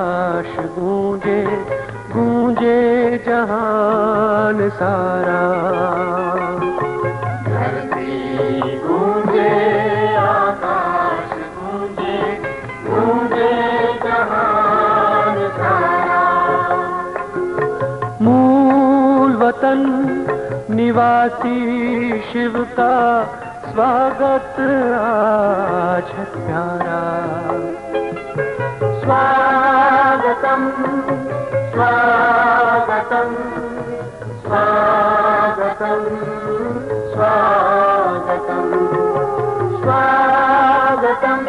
आकाश गूंजे गूंजे जहान सारा। धरती गूंजे आकाश गूंजे गूंजे जहान सारा। मूल वतन निवासी शिव का स्वागत आज है प्यारा। स्वागतम स्वागतम स्वागतम स्वागतम स्वागतम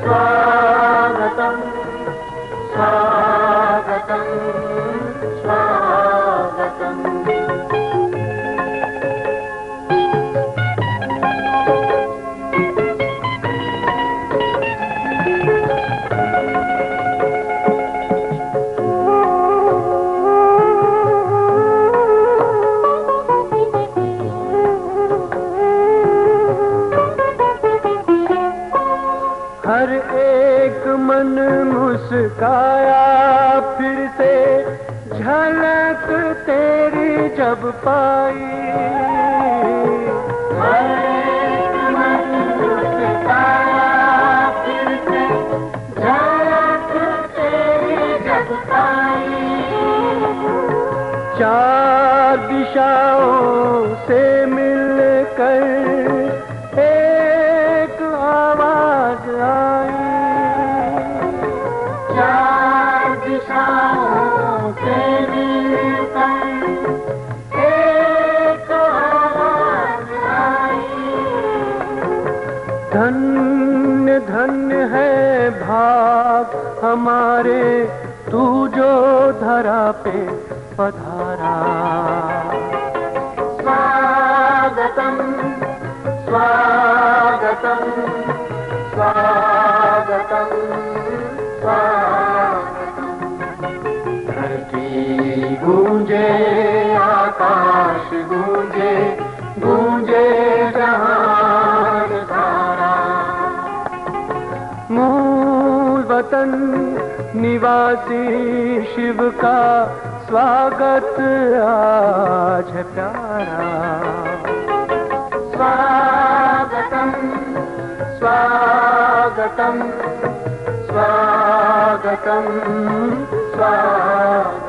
स्वागतम स्वागतम स्वागतम। हर एक मन मुस्काया फिर से झलक तेरी जब पाई। हर एक मन मुस्काया फिर से झलक तेरी जब पाई। चार दिशाओं से मिलकर एक आवाज आई। चार दिशाओं से मिलकर एक आवाज आई। धन्य धन्य है भाग हमारे तू जो धरा पे पधारा। स्वागतम स्वागतम स्वागतम स्वागतम। धरती गूंजे आकाश गूंजे गूंजे जहान सारा। मूल वतन निवासी शिव का स्वागत आज है प्यारा। स्वागतम स्वागतम स्वागतम स्वागतम।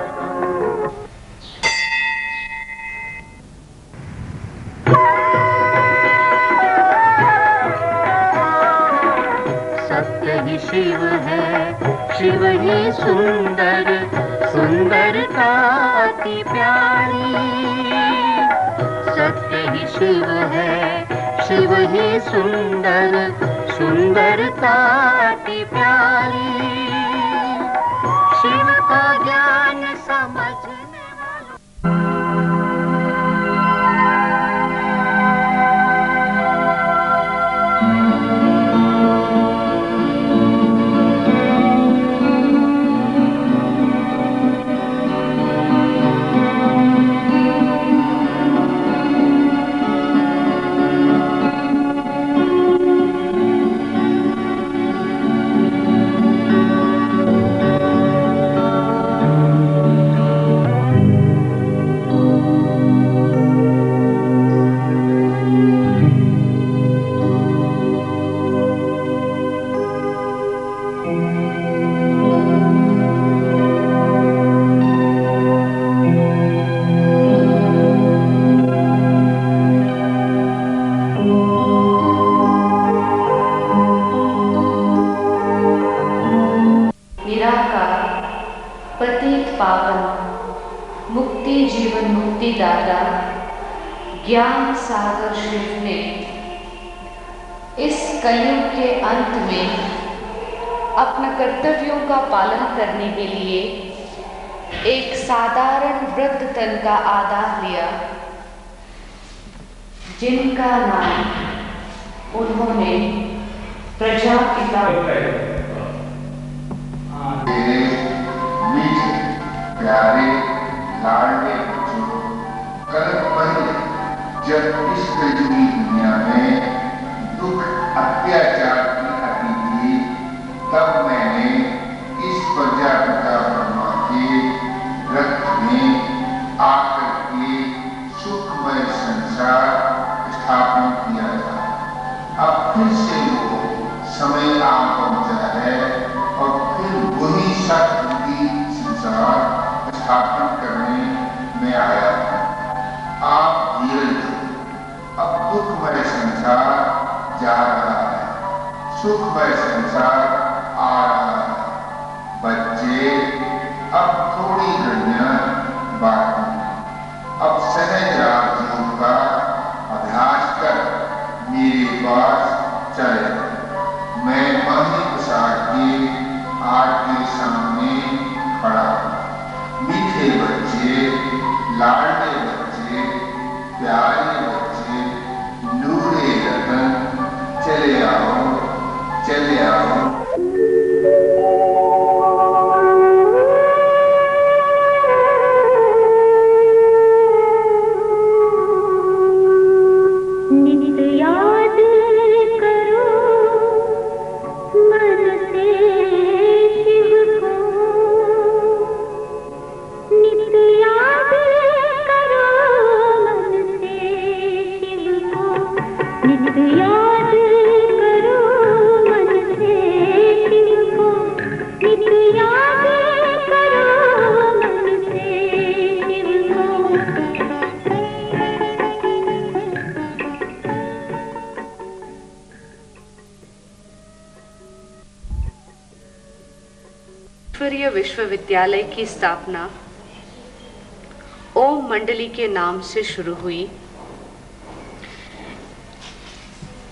सत्य ही शिव है, शिव ही सुंदर, सुंदरता अति प्यारी। सत्य ही शिव है, शिव ही सुंदर, सुंदरता अति प्यारी। शिव का ज्ञान समझने वालों। ज्ञान सागर शिव ने इस कलयुग के अंत में अपने कर्तव्यों का पालन करने के लिए एक साधारण वृद्ध तन का आधार लिया, जिनका नाम उन्होंने प्रजापिता प्यारे लाडले बच्चों, कल पहले जब इस कलयुगी दुनिया में दुख अत्याचार की अति थी, तब मैंने इस प्रजापिता ब्रह्मा के रक्त में आकर के सुखमय संसार स्थापन किया था। अब फिर से वो समय आ पहुंचा है और फिर वही सतयुगी संसार स्थापन करने में आया है। आप धीरज धरो, अब दुखमय संसार जा रहा है, सुखमय संसार आ रहा है। बच्चे, अब थोड़ी घड़ियां बाकी, अब सहज राजयोग का अभ्यास कर मेरे पास चले। मैं माही प्रसाद के आपके सामने खड़ा हूं। मीठे बच्चे, लाडले बच्चे, प्यारे बच्चे, नूरे रतन, चले आओ, चले आओ। ईश्वरीय विश्वविद्यालय की स्थापना ओम मंडली के नाम से शुरू हुई।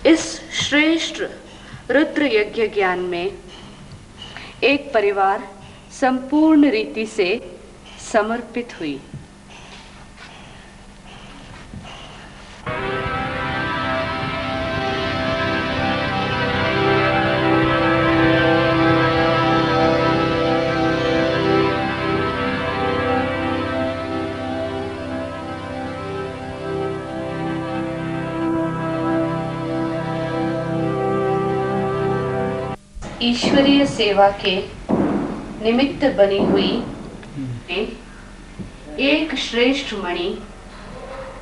इस श्रेष्ठ रुद्र यज्ञ ज्ञान में एक परिवार संपूर्ण रीति से समर्पित हुई। ईश्वरीय सेवा के निमित्त बनी हुई एक श्रेष्ठ मणि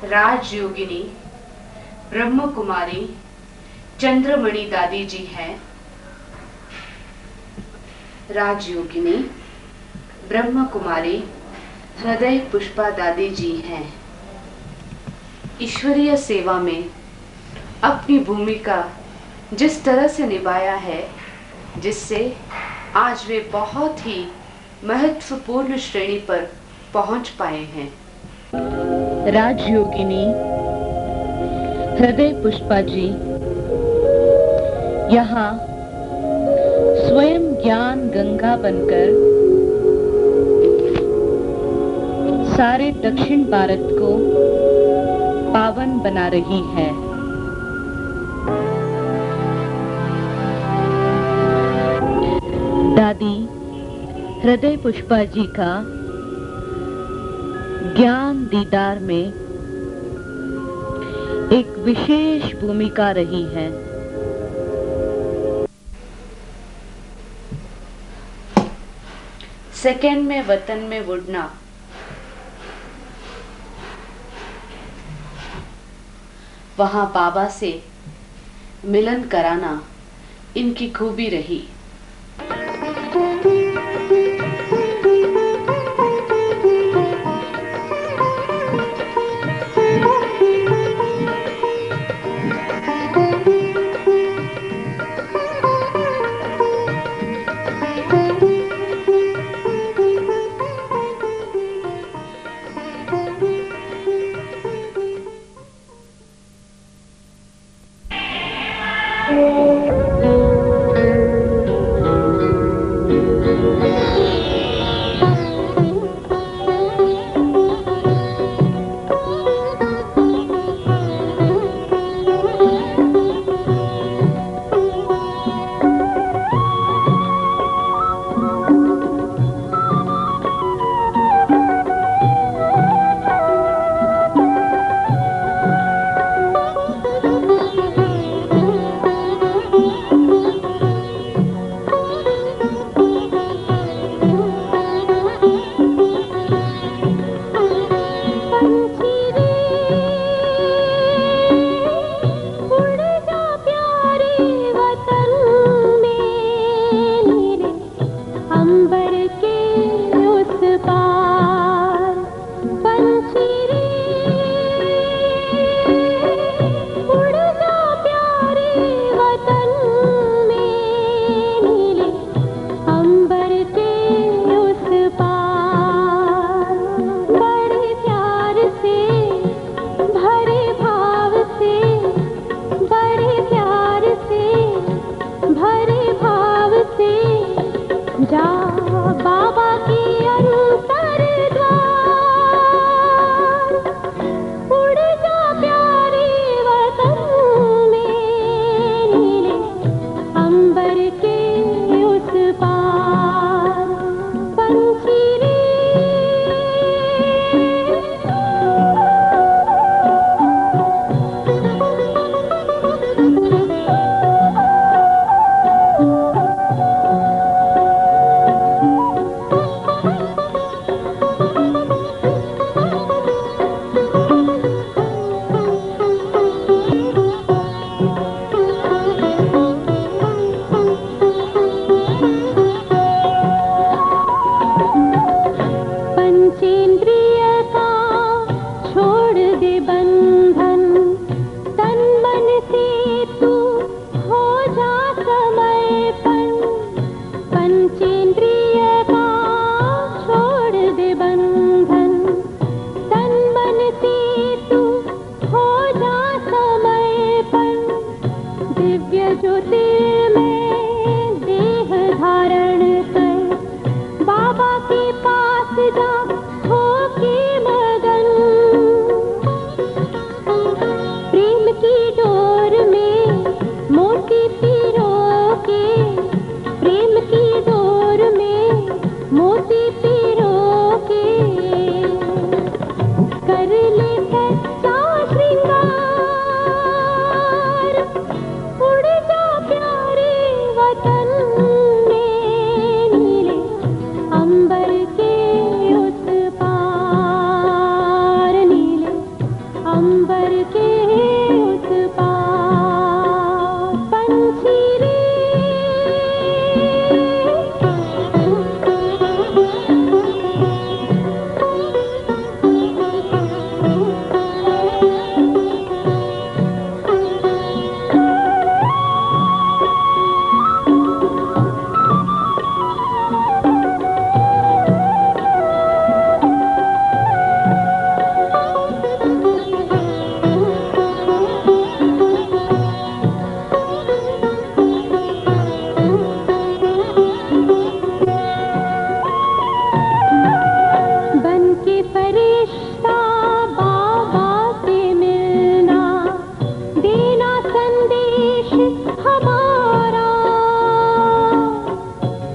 राजयोगिनी ब्रह्म कुमारी चंद्रमणि दादी जी हैं। राजयोगिनी ब्रह्म कुमारी हृदय पुष्पा दादी जी हैं। ईश्वरीय सेवा में अपनी भूमिका जिस तरह से निभाया है, जिससे आज वे बहुत ही महत्वपूर्ण श्रेणी पर पहुंच पाए हैं। राजयोगिनी हृदय पुष्पा जी यहाँ स्वयं ज्ञान गंगा बनकर सारे दक्षिण भारत को पावन बना रही है। दादी हृदय पुष्पा जी का ज्ञान दीदार में एक विशेष भूमिका रही है। सेकंड में वतन में उड़ना, वहां बाबा से मिलन कराना इनकी खूबी रही। अंबर के उस पार पंछी रे उड़ जा प्यारे वतन में, नीले अंबर के उस पार। बड़े प्यार से भरे भाव से, बड़े प्यार से भरे भाव से जा बाबा के अंतर द्वार। उड़ जा प्यारे वतन में, नीले अंबर के उस पार पंछी रे। पंचेंद्रिय का छोड़ दे बंधन, तन मन से तू हो जा समर्पण। पंचेंद्रिय का छोड़ दे बंधन, तन मन से तू हो जा समर्पण। दिव्य ज्योतिर्मय देह धारण कर बाबा के पास जा हो के मगन। प्रेम की डोर में मोती पिरो के, प्रेम की डोर में मोती पिरो के कर ले सच्चा श्रृंगार। उड़ जा प्यारे वतन में, नीले अंबर के उस पार, नीले अंबर के उस पार पंछी रे। बन के फरिश्ता बाबा से मिलना, देना संदेश हमारा।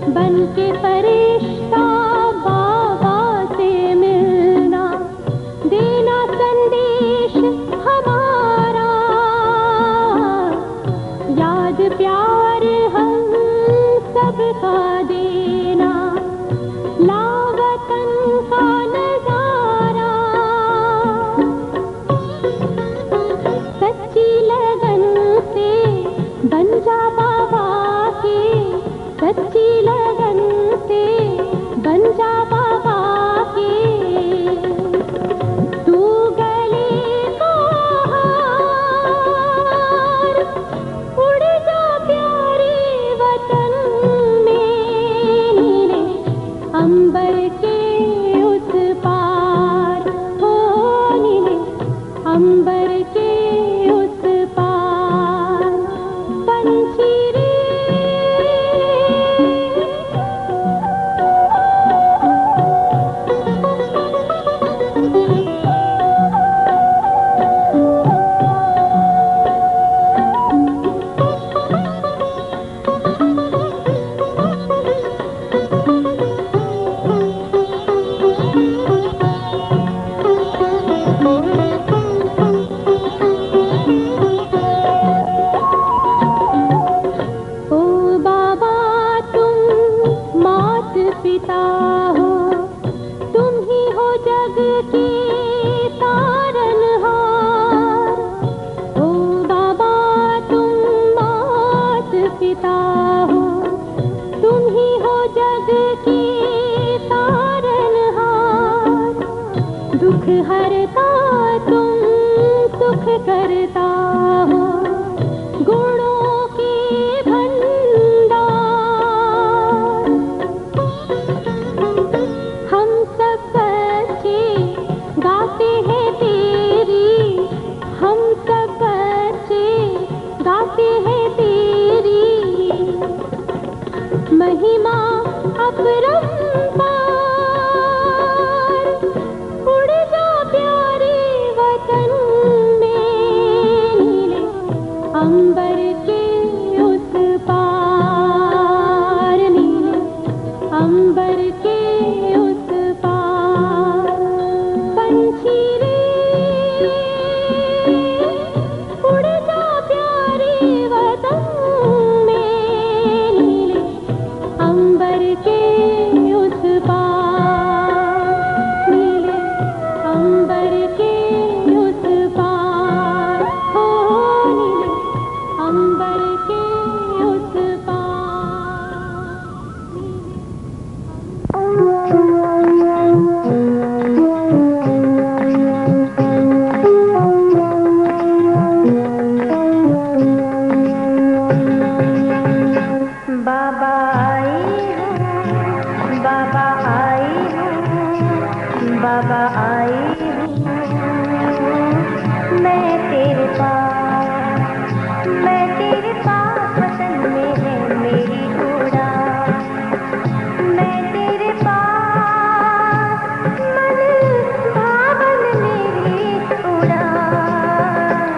बन के फरिश्ता बाबा से मिलना, देना संदेश हमारा। याद प्यार हम सबका देना, लावतन का नजारा। सच्ची लगन से बन जा बाबा के, सच्ची लगन से बन जा बाबा के। तू गले का हार, उड़ जा प्यारे वतन में, नीले अंबर के उस पार हो, नीले अंबर के उस पार पंछी रे। दुख हरता तुम सुख करता हो, गुणों के भंडार। हम सब बच्चे गाते हैं तेरी, हम सब बच्चे गाते हैं तेरी महिमा अपरंपार। उड़ जा प्यारे वतन में, नीले अंबर के उस पार, नीले अंबर के उस पार। पंछी रे उड़ जा प्यारे वतन में, नीले अंबर के उस पार, नीले अंबर के उस पार, हो नीले अंबर के उस बाबा आई हूँ, बाबा आई हूँ, बाबा आई हूँ, मैं तेरे पास वतन में है मेरी उड़ान। मैं तेरे पास मन भावन मेरी उड़ान।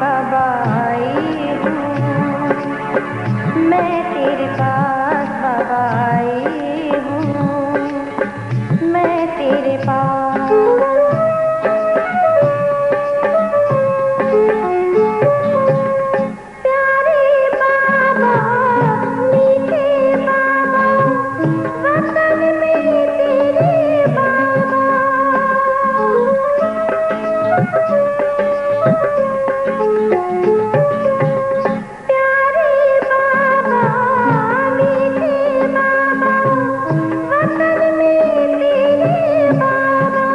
बाबा आई हूँ, मैं तेरे पास बाबा आई हूँ, मैं तेरे पास। प्यारे बाबा मीठे बाबा वतन में तेरे बाबा। प्यारे बाबा मीठे बाबा वतन में तेरे बाबा।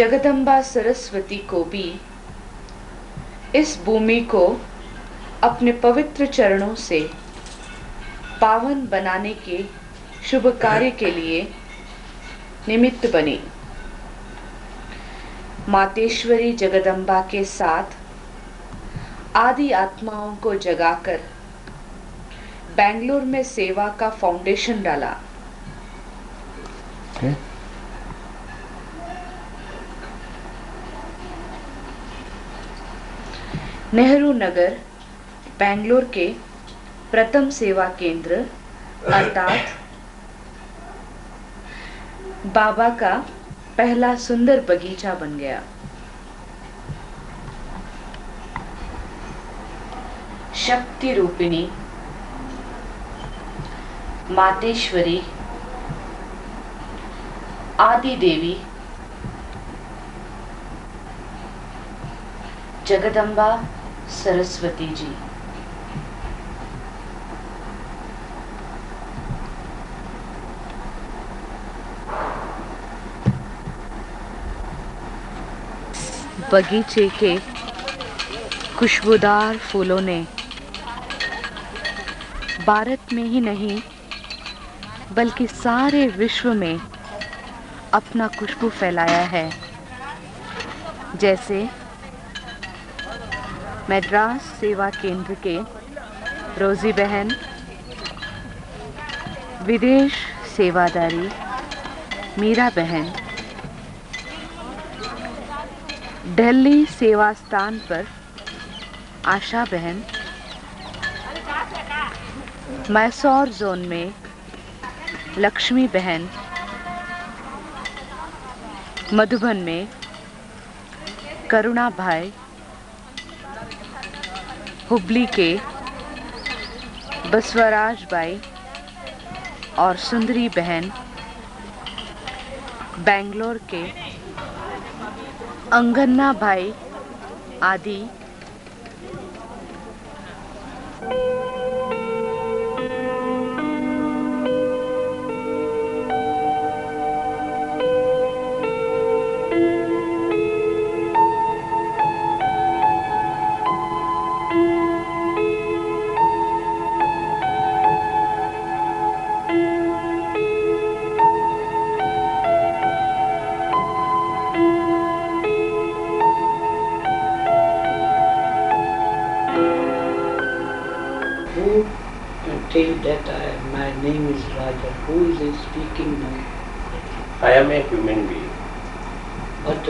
जगदम्बा सरस्वती को भी इस भूमि को अपने पवित्र चरणों से पावन बनाने के शुभ कार्य के लिए निमित्त बनी। मातेश्वरी जगदम्बा के साथ आदि आत्माओं को जगाकर बेंगलुरु में सेवा का फाउंडेशन डाला। नेहरू नगर बेंगलुरु के प्रथम सेवा केंद्र अर्थात बाबा का पहला सुंदर बगीचा बन गया। शक्ति रूपिणी मातेश्वरी आदि देवी जगदम्बा सरस्वती जी बगीचे के खुशबूदार फूलों ने भारत में ही नहीं बल्कि सारे विश्व में अपना खुशबू फैलाया है। जैसे मद्रास सेवा केंद्र के रोजी बहन, विदेश सेवादारी मीरा बहन, दिल्ली सेवा स्थान पर आशा बहन, मैसूर जोन में लक्ष्मी बहन, मधुबन में करुणा भाई, हुबली के बसवराज भाई और सुंदरी बहन, बेंगलोर के अंगन्ना भाई आदि Tell that my name is Raja. Who is speaking now? I am a human being. But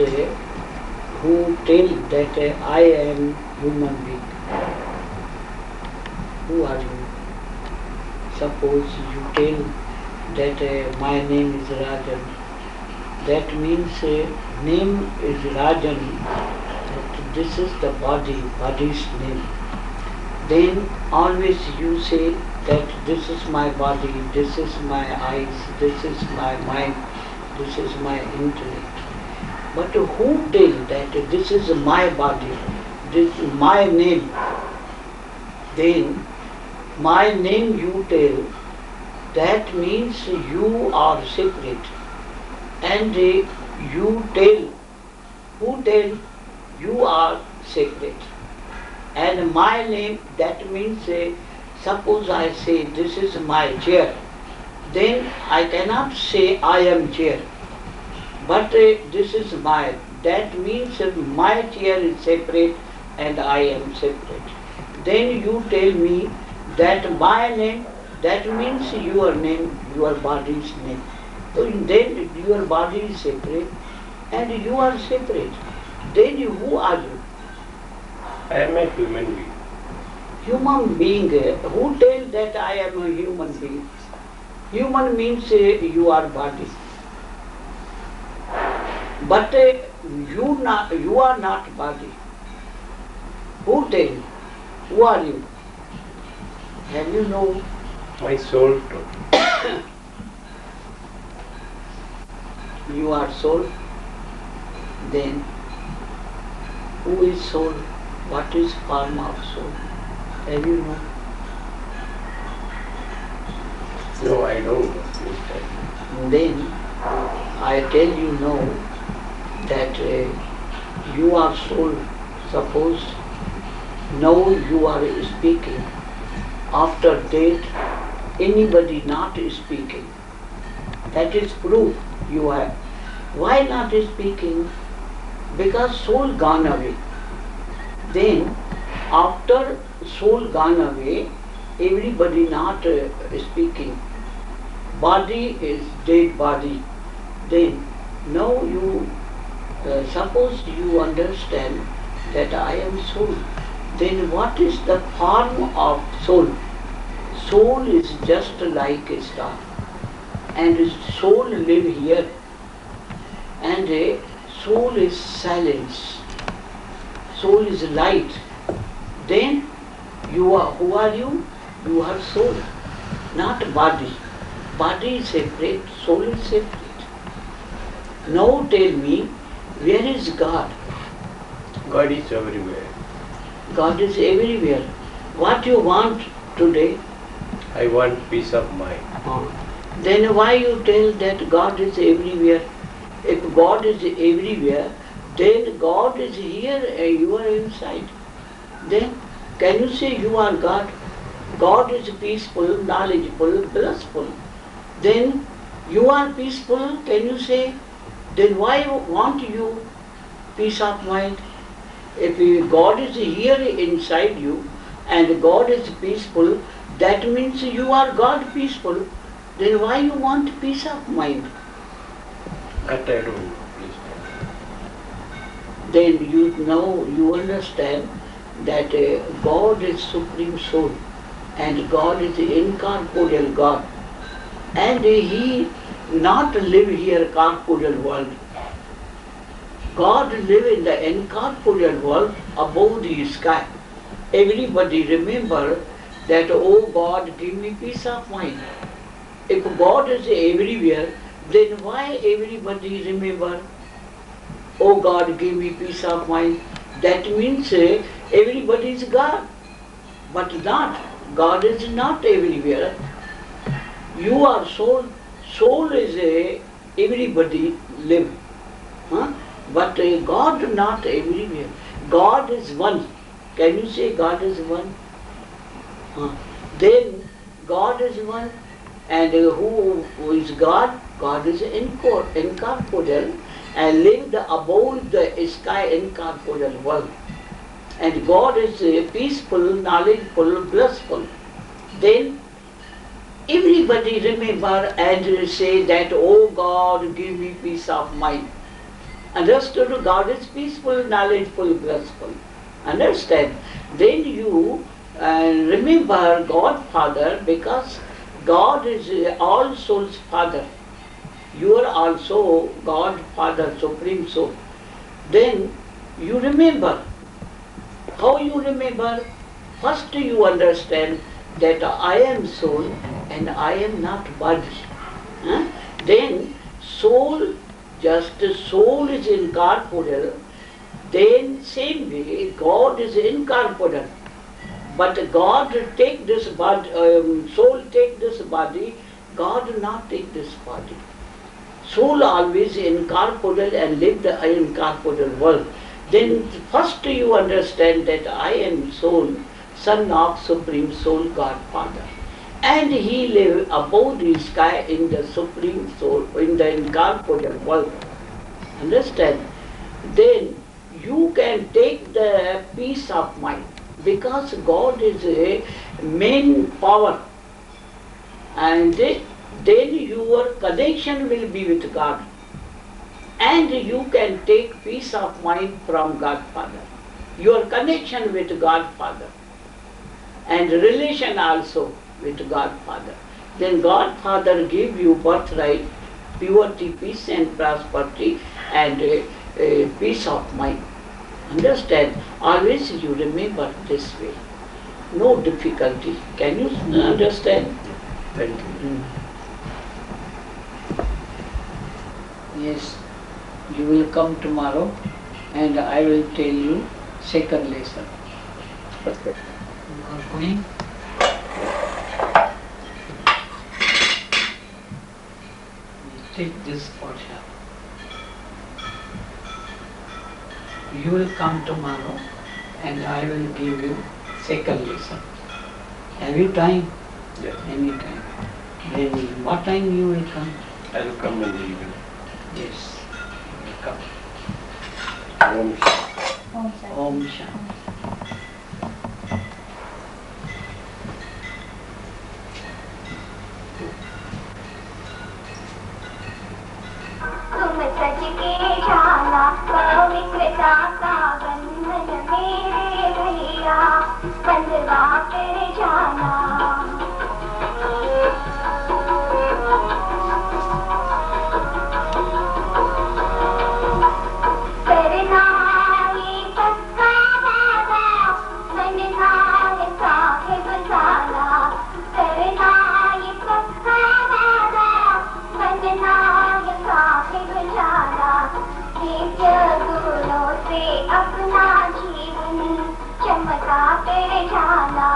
who tell that I am human being? Who are you? Suppose you tell that my name is Rajan. That means name is Rajan. But this is the body's name. Then always you say that this is my body, this is my eyes, this is my mind, this is my intellect. But who tell that this is my body, this is my name? Then my name you tell, that means you are separate. And you tell, who tell you are separate. And my name, that means suppose I say this is my chair, then I cannot say I am chair. But this is my, that means my chair is separate and I am separate. Then you tell me that my name, that means your name, your body's name. So then your body is separate and you are separate. Then who are you? I am a human being. Human being, who tell that I am a human being? Human means you are body. But you are not body. Who tell? Who are you? Have you know? My soul told. You are soul. Then who is soul? What is form of soul? Have you know? No, I don't know. Then I tell you no, that you are soul. Suppose now you are speaking. After that, anybody not speaking. That is proof you have. Why not speaking? Because soul gone away. Then, after soul gone away, everybody not speaking. Body is dead body. Then, now you, suppose you understand that I am soul. Then what is the form of soul? Soul is just like a star. And soul live here. And soul is silence. Soul is light. Then you are, who are you? You are soul, not body. Body is separate, soul is separate. Now tell me, where is God? God is everywhere. God is everywhere. What you want today? I want peace of mind. Then why you tell that God is everywhere? If God is everywhere, then God is here and you are inside. Then can you say you are God? God is peaceful, knowledgeable, blissful. Then you are peaceful, can you say? Then why want you peace of mind? If God is here inside you and God is peaceful, that means you are God peaceful. Then why you want peace of mind? That I don't know, please. Then you know, you understand that God is Supreme Soul and God is the incorporeal God. And He not live here corporeal world. God live in the incorporeal world above the sky. Everybody remember that, oh God, give me peace of mind. If God is everywhere, then why everybody remember, oh God, give me peace of mind? That means everybody is God, but not. God is not everywhere. You are soul. Soul is everybody live. Huh? But God not everywhere. God is one. Can you say God is one? Then God is one. And who is God? God is incorporeal and lived above the sky incorporeal world. And God is peaceful, knowledgeable, blissful. Then everybody remember and say that, oh God, give me peace of mind. Understood? God is peaceful, knowledgeable, blissful. Understand? Then you remember God Father, because God is all souls Father. You are also God Father, Supreme Soul. Then you remember. How you remember? First you understand that I am soul and I am not body. Then soul, just soul is incorporeal. Then same way God is incorporeal. But God take this body, soul take this body, God not take this body. Soul always incorporeal and live the incorporeal world. Then first you understand that I am soul, son of Supreme Soul, God Father. And He live above the sky in the Supreme Soul, in the incorporeal world. Understand? Then you can take the peace of mind. Because God is a main power, and then your connection will be with God, and you can take peace of mind from God Father. Your connection with God Father and relation also with God Father. Then God Father give you birthright, purity, peace and prosperity and peace of mind. Understand? Always you remember this way. No difficulty. Can you understand? Thank you. Yes. You will come tomorrow and I will tell you second lesson. Okay. You are going? Take this portion. you will come tomorrow and I will give you second lesson. Have you time? Yes. Any time. Then what time you will come? I will come in the evening. Yes, you will come. Om Shanti. Om Shanti. तुम सज के जाना पवित्रता का बंधन मेरे भैया बंधवा कर जाना करना ये पक्का वादा बनना है साहिब जाना करना ये पक्का वादा बनना है साहिब जाना दिव्य गुणों से अपना जीवन चमका कर जाना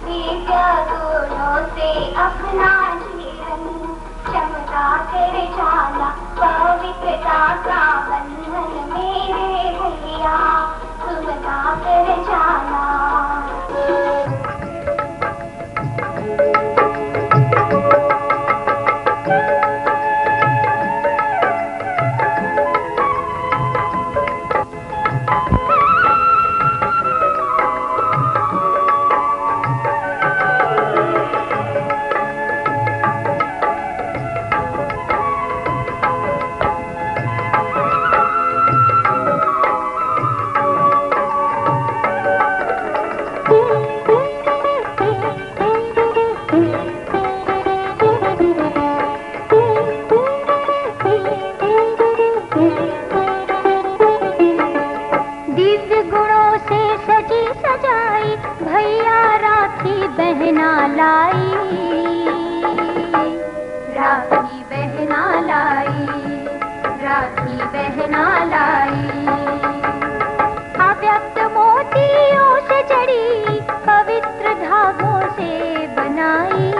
दिव्य गुणों से अपना जीवन चमका कर जाना पवित्रता का बंधन मेरे भैया चमका कर जाना दिव्य गुणों से सजी सजाई भैया राखी बहना लाई राखी बहना लाई राखी बहना लाई अव्यक्त मोतियों से जड़ी पवित्र धागों से बनाई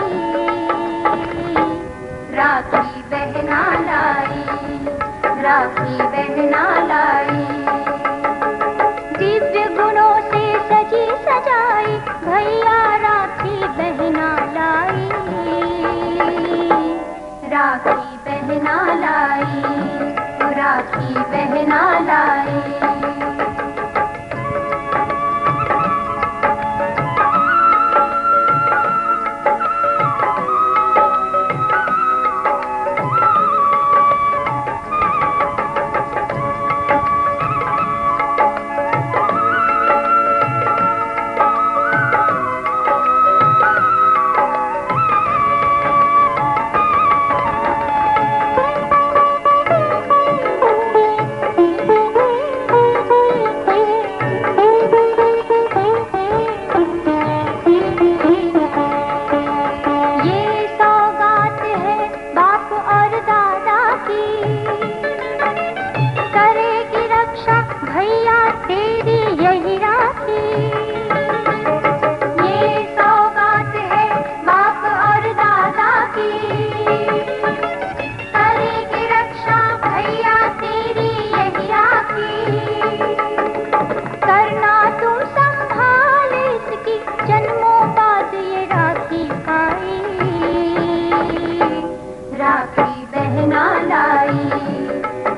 राखी बहना लाई राखी बहना लाई दिव्य गुणों से सजी सजाई भैया राखी बहना लाई राखी बहना लाई राखी बहना लाई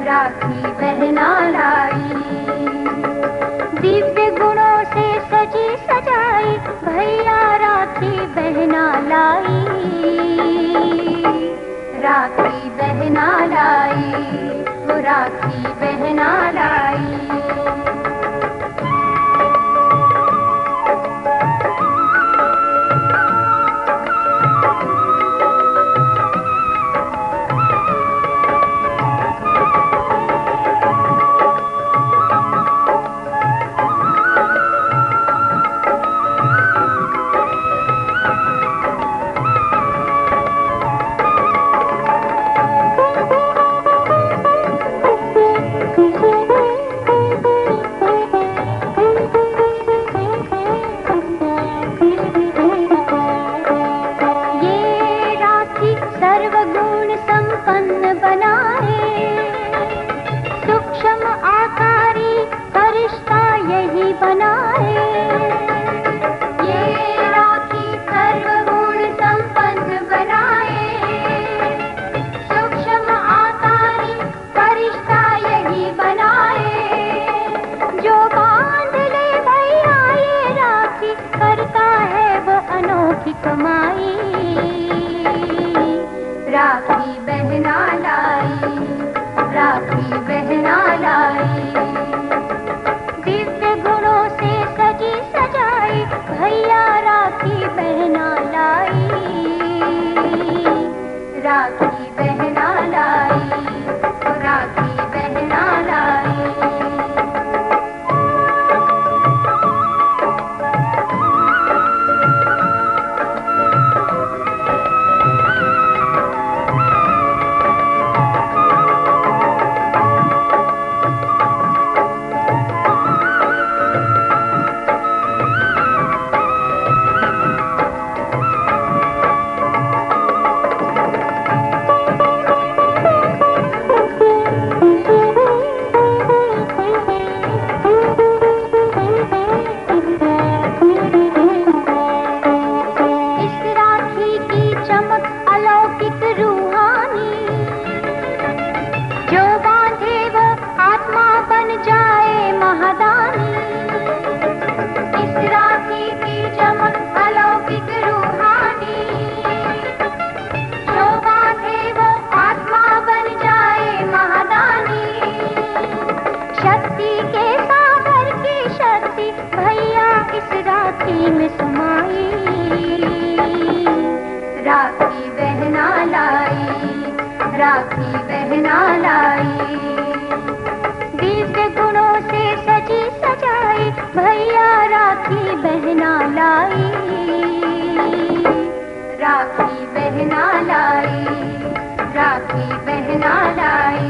राखी बहना लाई दिव्य गुणों से सजी सजाई भैया राखी बहना लाई राखी बहना लाई वो राखी बहना लाई करता है वो अनोखी कमाई। राखी बहना लाई, राखी बहना लाई, दिव्य गुणों से सजी सजाई भैया राखी बहना लाई। राखी बहना लाई, राखी बहना लाई। राखी बहना लाई, राखी बहना लाई, दिव्य गुणों से सजी सजाई भैया राखी बहना लाई। राखी बहना लाई, राखी बहना लाई,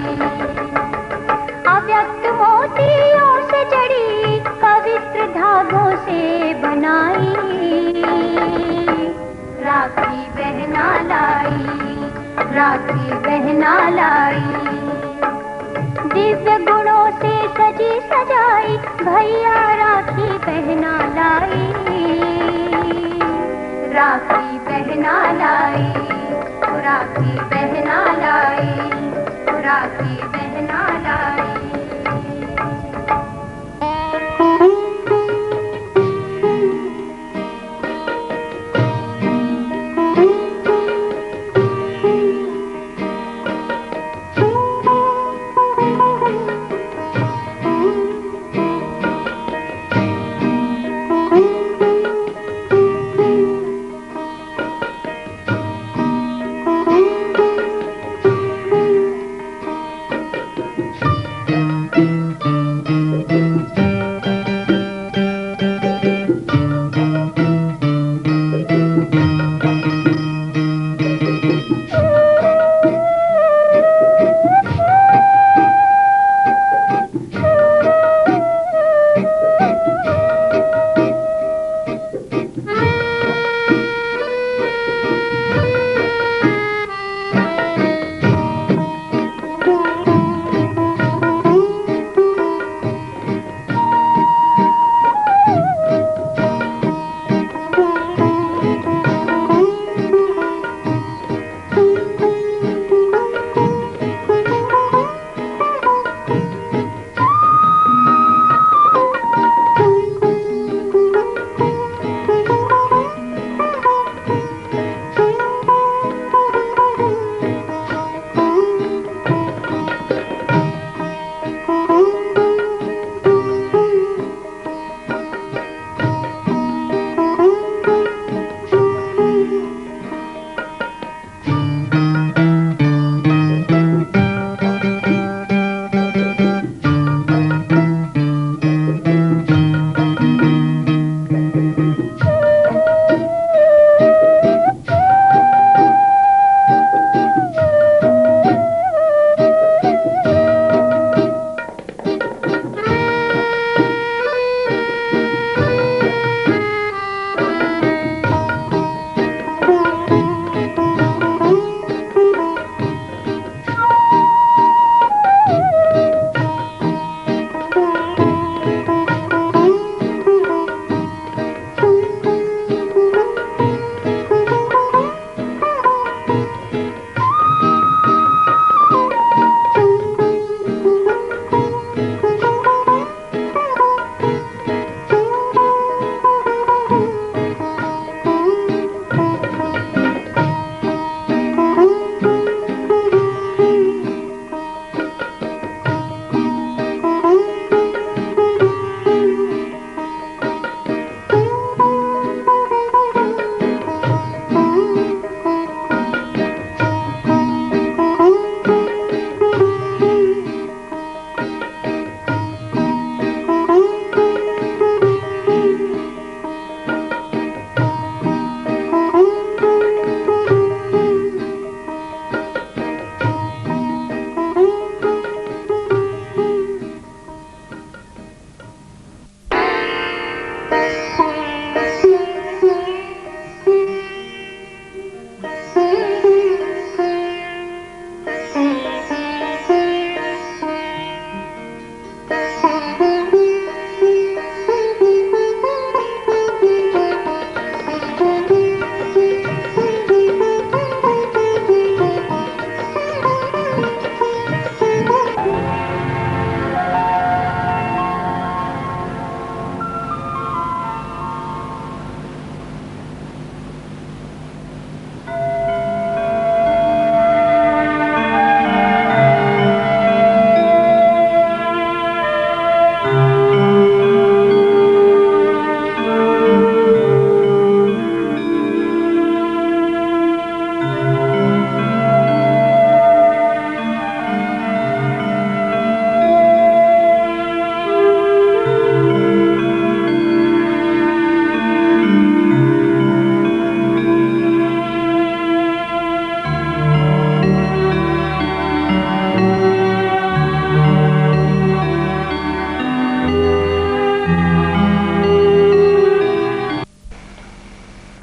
अव्यक्त मोतियों से जड़ी पवित्र धागों से बनाई। राखी बहना लाई, राखी बहना लाई, दिव्य गुणों से सजी सजाई भैया राखी बहना लाई। राखी बहना लाई, राखी बहना लाई, राखी बहना लाई।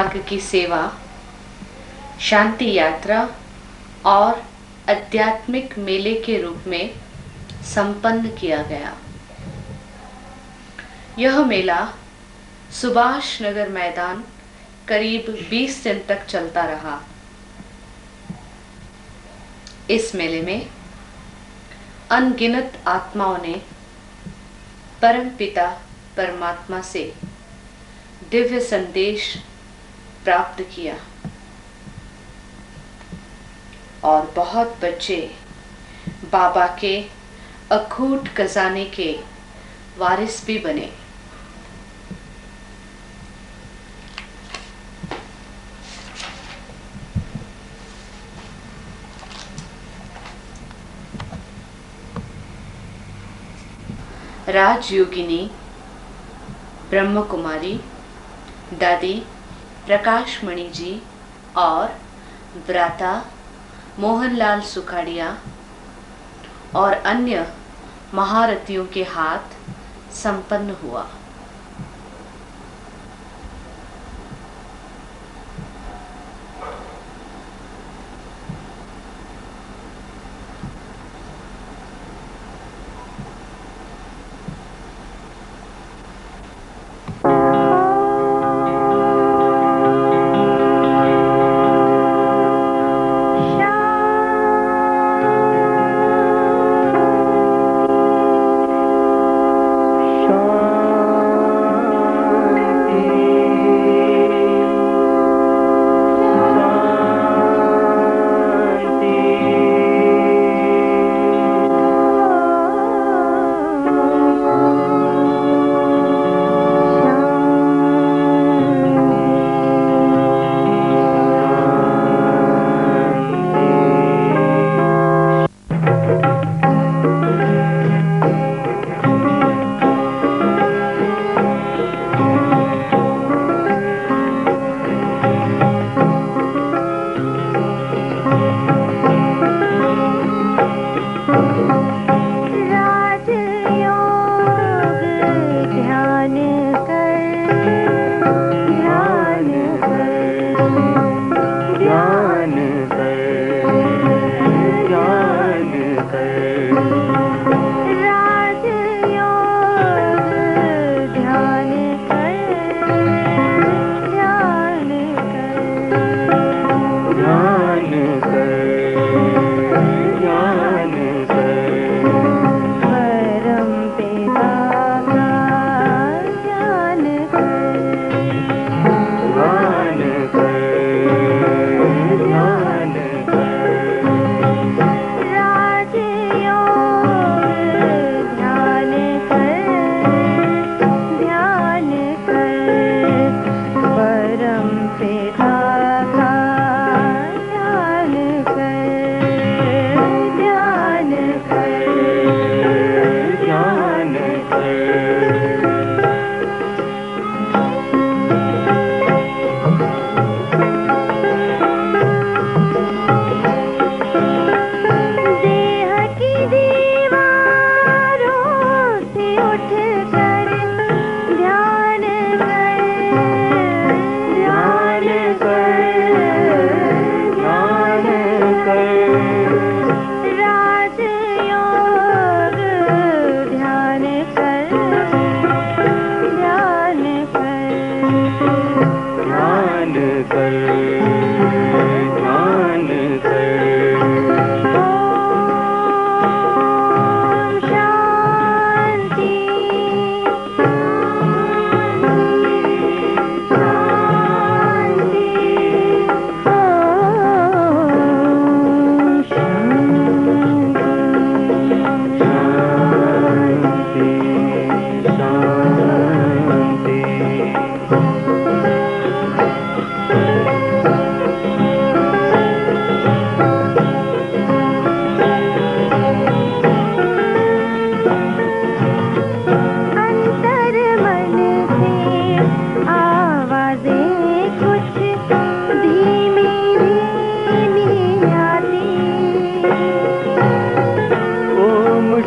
मार्ग की सेवा, शांति यात्रा और आध्यात्मिक मेले के रूप में संपन्न किया गया। यह मेला सुभाष नगर मैदान करीब 20 दिन तक चलता रहा। इस मेले में अनगिनत आत्माओं ने परमपिता परमात्मा से दिव्य संदेश प्राप्त किया और बहुत बच्चे बाबा के अखूट खजाने के वारिस भी बने। राजयोगिनी ब्रह्म कुमारी, दादी प्रकाश मणि जी और भ्राता मोहनलाल सुखाड़िया और अन्य महारथियों के हाथ संपन्न हुआ।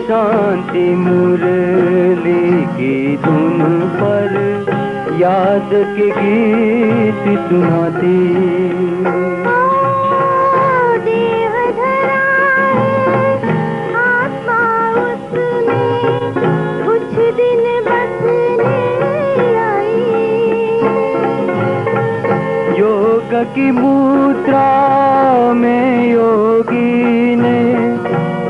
शांति मुरली की धुन पर याद के गीत चुनौती। देव धराए आत्मा उसमें कुछ दिन बसने आई। योग की मुद्रा में योगी ने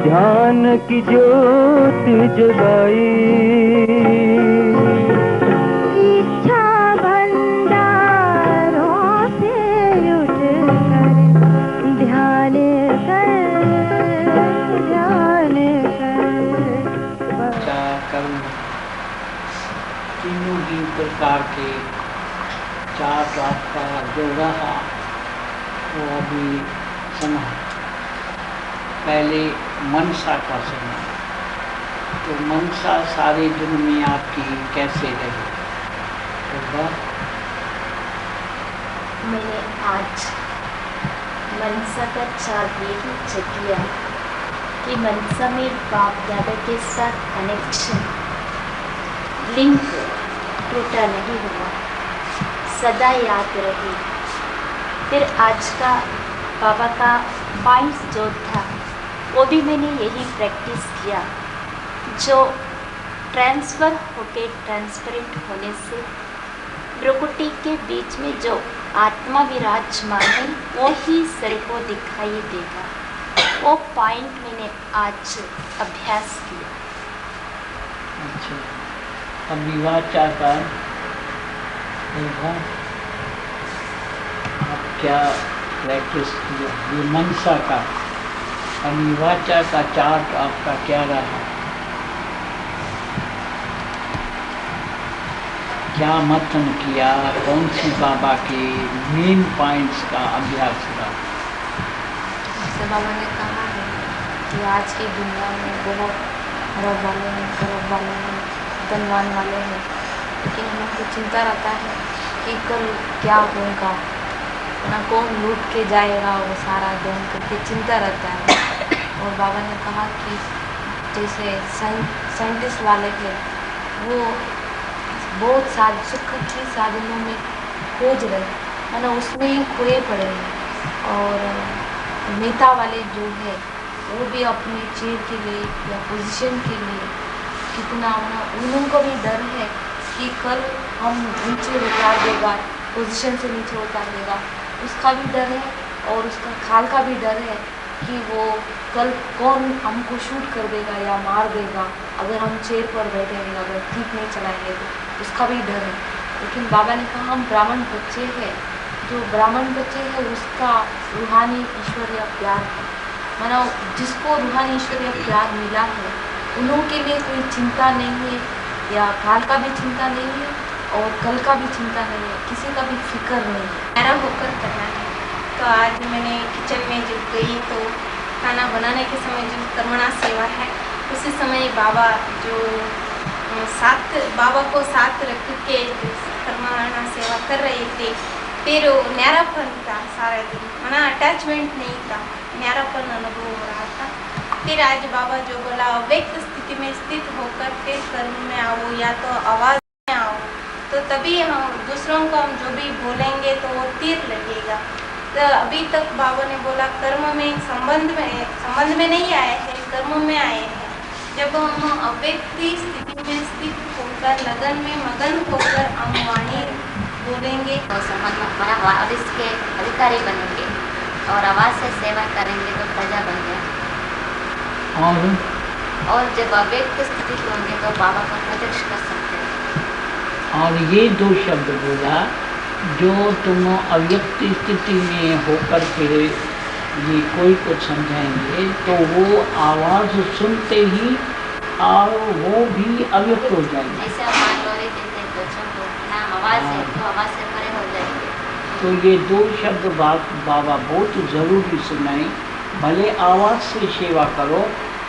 ध्यान की ज्योति जगाई। इच्छा भंडारों से उठकर ध्यान कर कर्म तीनों ही प्रकार के चार आपका जो रहा वो अभी सुना। पहले मनसा का सुना, तो मनसा सारे दिन में आपकी कैसे रही? तो मैंने आज मनसा का चार्ट यही चेक किया कि मनसा में बाप दादा के साथ कनेक्शन लिंक टूटा नहीं हुआ, सदा याद रही। फिर आज का बाबा का पॉइंट्स जो था वो भी मैंने यही प्रैक्टिस किया, जो ट्रांसफ़र होके ट्रांसपेरेंट होने से प्रकृति के बीच में जो आत्मा विराजमान है वो ही सर को दिखाई देगा। वो पॉइंट मैंने आज अभ्यास किया। अच्छा, अब वाचाकार आप क्या प्रैक्टिस किया? ये मनसा का अनिवाचा का चार्ट आपका क्या रहा? क्या मतन किया? कौन सी बाबा के मेन पॉइंट्स का अभ्यास रहा? जैसे बाबा ने कहा है कि आज की दुनिया में बहुत खराब वाले हैं, खराब वाले हैं, धनवान वाले हैं, लेकिन हमको चिंता रहता है कि कल क्या होगा, ना कौन लूट के जाएगा, वो सारा धन करके चिंता रहता है। और बाबा ने कहा कि जैसे साइंटिस्ट वाले थे वो बहुत सुख की साधनों में खोज रहे, माना उसमें ही खोए पड़े हैं। और नेता वाले जो है वो भी अपने चेयर के लिए या पोजीशन के लिए कितना उनको भी डर है कि कल हम नीचे उतार देगा, पोजीशन से नीचे उतार देगा, उसका भी डर है। और उसका खाल का भी डर है कि वो कल कौन हमको शूट कर देगा या मार देगा अगर हम चेयर पर बैठेंगे, अगर ठीक नहीं चलाएंगे तो उसका भी डर है। लेकिन बाबा ने कहा हम ब्राह्मण बच्चे हैं, जो ब्राह्मण बच्चे हैं उसका रूहानी ईश्वरीय प्यार है, माना जिसको रूहानी ईश्वरीय प्यार मिला है उन्हों के लिए कोई चिंता नहीं है, या काल का भी चिंता नहीं है और कल का भी चिंता नहीं है, किसी का भी फिक्र नहीं है। मेरा होकर करना है। तो आज मैंने किचन में जब गई तो खाना बनाने के समय जो कर्मणा सेवा है उसी समय बाबा जो साथ बाबा को साथ रख के कर्मणा सेवा कर रहे थे, फिर न्यारापन था सारा दिन, माना अटैचमेंट नहीं था, न्यारापन अनुभव हो रहा था। फिर आज बाबा जो बोला अव्यक्त स्थिति में स्थित होकर फिर कर्म में आओ या तो आवाज़ में आओ, तो तभी हम दूसरों को हम जो भी बोलेंगे तो वो तीर लगेगा। तो अभी तक बाबा ने बोला कर्म में संबंध में नहीं आए हैं, कर्म में आए हैं। जब हम अव्यक्त स्थिति में स्थित होकर लगन में मगन होकर हम वाणी बोलेंगे तो संबंध और इसके अधिकारी बनेंगे और आवाज़ से सेवा करेंगे तो प्रजा बन गए। और जब अव्यक्त स्थिति होंगे तो बाबा को प्रत्यक्ष कर सकते हैं। और ये दो शब्द बोला, जो तुम अव्यक्त स्थिति में होकर के ये कोई को समझाएंगे तो वो आवाज़ सुनते ही और वो भी अव्यक्त हो जाएंगे। ऐसे मान लो जैसे बच्चों को ना आवाज़ है तो आवाज़ से परे हो जाएंगे। तो ये दो शब्द बाबा बहुत ज़रूरी सुनाए, भले आवाज़ से सेवा करो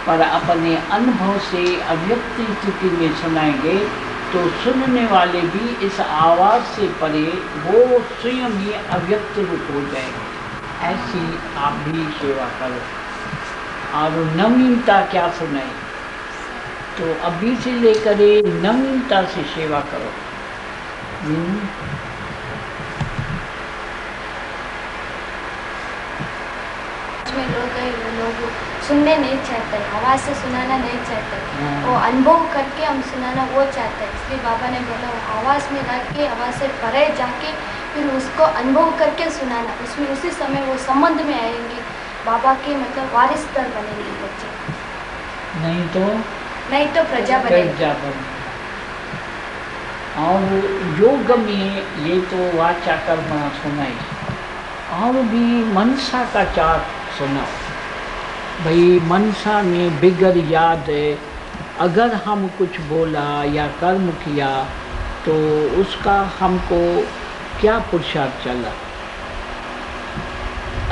पर अपने अनुभव से अव्यक्त स्थिति में सुनाएंगे तो सुनने वाले भी इस आवाज़ से परे वो स्वयं ही अव्यक्त रूप हो जाएंगे। ऐसी आप भी सेवा करो। और नवीनता क्या सुनाए, तो अभी से लेकर नवीनता से सेवा करो। में लोग हैं, वो लोग सुनने नहीं चाहते, आवाज़ से सुनाना नहीं चाहते, वो अनुभव करके हम सुनाना वो चाहते हैं। इसलिए बाबा ने बोला वो आवाज़ में रख के आवाज़ से परे जाके फिर उसको अनुभव करके सुनाना, उसमें उसी समय वो संबंध में आएंगे, बाबा के मतलब वारिसदार बनेंगे बच्चे, नहीं तो प्रजा बनेंगे। और योग में ये तो वाचा कर्म सुनाई, और भी मनसा का चार सुना। भाई मनसा में बिगर याद है, अगर हम कुछ बोला या कर्म किया तो उसका हमको क्या पुरुषार्थ चला।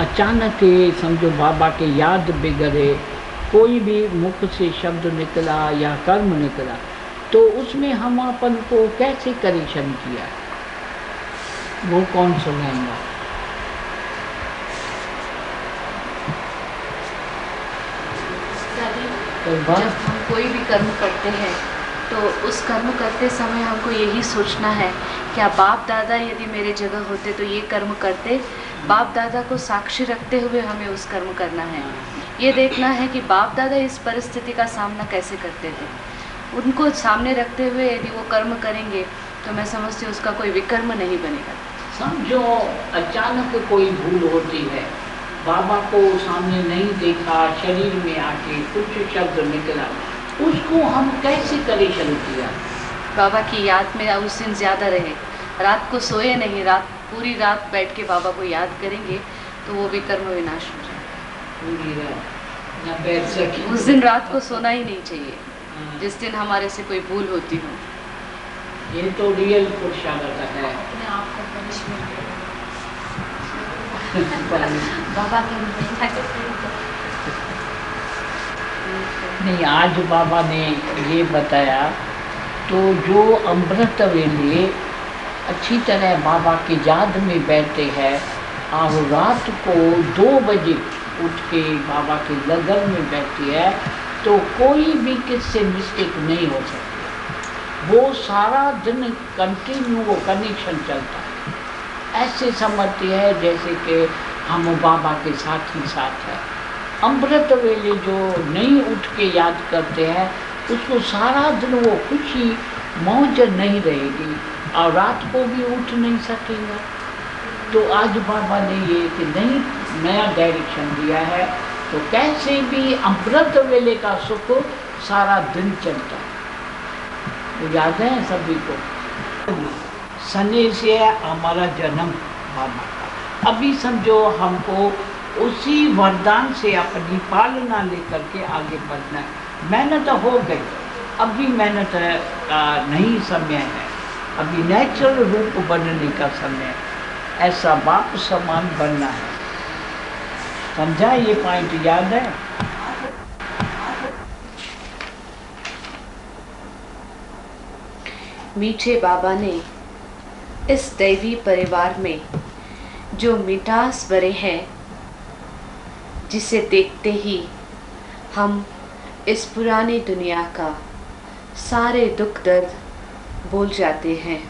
अचानक समझो बाबा के याद बिगड़े, कोई भी मुख से शब्द निकला या कर्म निकला तो उसमें हम अपन को कैसे करेक्शन किया, वो कौन सुनाएगा? जब हम कोई भी कर्म करते हैं तो उस कर्म करते समय हमको यही सोचना है क्या बाप दादा यदि मेरे जगह होते तो ये कर्म करते। बाप दादा को साक्षी रखते हुए हमें उस कर्म करना है। ये देखना है कि बाप दादा इस परिस्थिति का सामना कैसे करते थे, उनको सामने रखते हुए यदि वो कर्म करेंगे तो मैं समझती हूँ उसका कोई विकर्म नहीं बनेगा। समझो अचानक कोई भूल होती है, बाबा को सामने नहीं देखा, शरीर में आके कुछ शब्द निकला, उसको हम कैसे करेक्शन किया? बाबा की याद में उस दिन ज़्यादा रहे, रात को सोए नहीं, पूरी रात बैठ के बाबा को याद करेंगे तो वो विकर्म विनाश हो जाए। पूरी रात ना बैठ सके, उस दिन रात को सोना ही नहीं चाहिए जिस दिन हमारे से कोई भूल होती हो। ये तो रियल पुरुषार्थ है। अपने आप को पनिशमेंट बाबा के नहीं, आज बाबा ने ये बताया तो जो अमृत वेले अच्छी तरह बाबा की याद में बैठते हैं और रात को 2 बजे उठ के बाबा के लगन में बैठती है तो कोई भी किससे मिस्टेक नहीं हो सकती। वो सारा दिन कंटिन्यू वो कनेक्शन चलता है, ऐसे समझती है जैसे कि हम बाबा के साथ ही साथ है। अमृत वेले जो नहीं उठ के याद करते हैं उसको सारा दिन वो खुशी मौज नहीं रहेगी और रात को भी उठ नहीं सकेगा। तो आज बाबा ने ये कि नहीं नया डायरेक्शन दिया है तो कैसे भी अमृत वेले का सुख सारा दिन चलता है। तो याद है सभी को, सने से हमारा जन्म बाबा का। अभी समझो हमको उसी वरदान से अपनी पालना लेकर के आगे बढ़ना है। मेहनत हो गई, अभी मेहनत का नहीं समय है, अभी नेचुरल रूप बनने का समय है, ऐसा बाप समान बनना है। समझा? ये पॉइंट याद है? मीठे बाबा ने इस दैवी परिवार में जो मिठास भरे हैं, जिसे देखते ही हम इस पुरानी दुनिया का सारे दुख दर्द भूल जाते हैं।